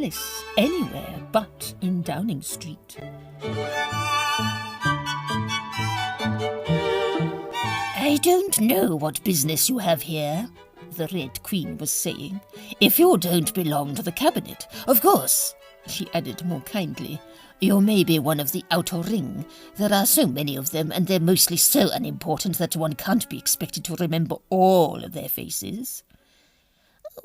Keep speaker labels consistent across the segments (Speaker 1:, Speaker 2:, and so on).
Speaker 1: Alice anywhere but in Downing Street. "I don't know what business you have here," the Red Queen was saying, "if you don't belong to the cabinet. Of course," she added more kindly, "you may be one of the outer ring. There are so many of them, and they're mostly so unimportant that one can't be expected to remember all of their faces."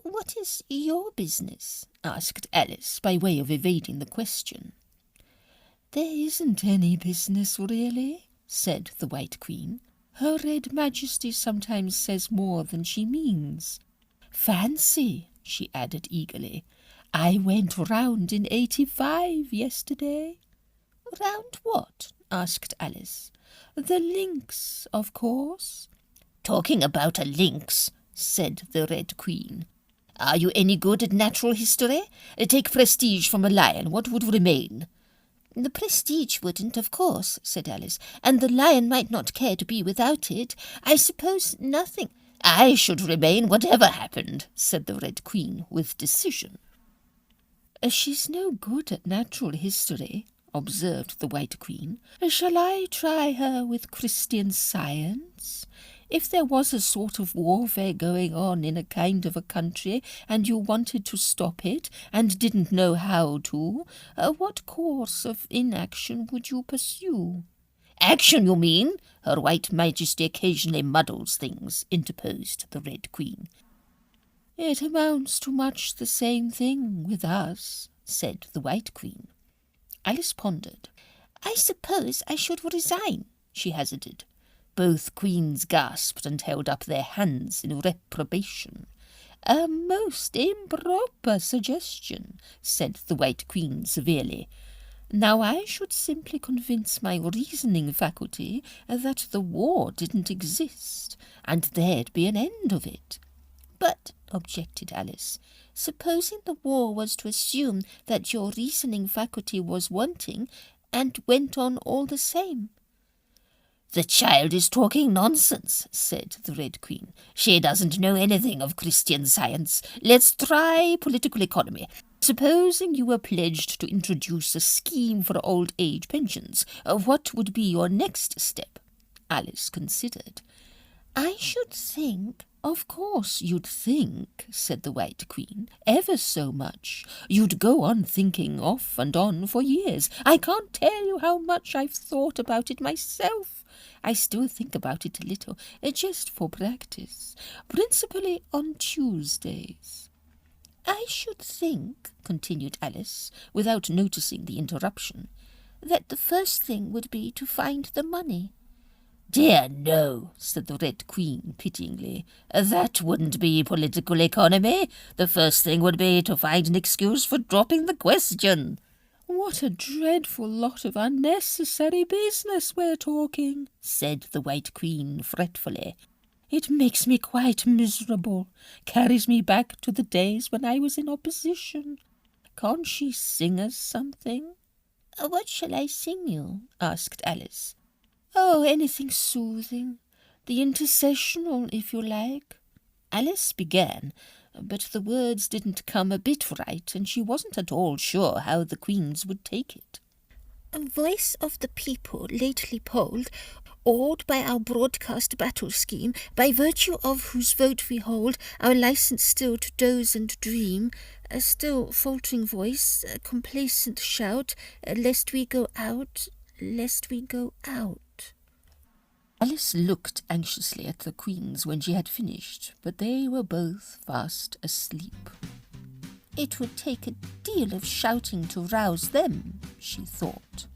Speaker 1: "What is your business?" asked Alice, by way of evading the question. "There isn't any business, really," said the White Queen. "Her Red Majesty sometimes says more than she means. Fancy," she added eagerly, "I went round in 85 yesterday." "Round what?" asked Alice. "The links, of course." "Talking about a lynx," said the Red Queen. "Are you any good at natural history? Take prestige from a lion, what would remain?" "The prestige wouldn't, of course," said Alice, "and the lion might not care to be without it. I suppose nothing—" "I should remain whatever happened," said the Red Queen with decision. "She's no good at natural history," observed the White Queen. "Shall I try her with Christian Science? If there was a sort of warfare going on in a kind of a country, and you wanted to stop it, and didn't know how to, what course of inaction would you pursue?" "Action, you mean? Her White Majesty occasionally muddles things," interposed the Red Queen. "It amounts to much the same thing with us," said the White Queen. Alice pondered. "I suppose I should resign," she hazarded. Both queens gasped and held up their hands in reprobation. "A most improper suggestion," said the White Queen severely. "Now I should simply convince my reasoning faculty that the war didn't exist, and there'd be an end of it." "But," objected Alice, "supposing the war was to assume that your reasoning faculty was wanting, and went on all the same?" "The child is talking nonsense," said the Red Queen. "She doesn't know anything of Christian Science. Let's try political economy. Supposing you were pledged to introduce a scheme for old age pensions, what would be your next step?" Alice considered. "I should think—" "Of course you'd think," said the White Queen, "ever so much. You'd go on thinking off and on for years. I can't tell you how much I've thought about it myself. I still think about it a little, just for practice, principally on Tuesdays." "I should think," continued Alice, without noticing the interruption, "that the first thing would be to find the money." "Dear no," said the Red Queen pityingly. "That wouldn't be political economy. The first thing would be to find an excuse for dropping the question." "What a dreadful lot of unnecessary business we're talking," said the White Queen fretfully. "It makes me quite miserable, carries me back to the days when I was in opposition. Can't she sing us something?" "What shall I sing you?" asked Alice. "Oh, anything soothing. The Intercessional, if you like." Alice began, but the words didn't come a bit right, and she wasn't at all sure how the queens would take it. "A voice of the people lately polled, awed by our broadcast battle scheme, by virtue of whose vote we hold our license still to doze and dream, a still faltering voice, a complacent shout, lest we go out, lest we go out." Alice looked anxiously at the queens when she had finished, but they were both fast asleep. "It would take a deal of shouting to rouse them," she thought.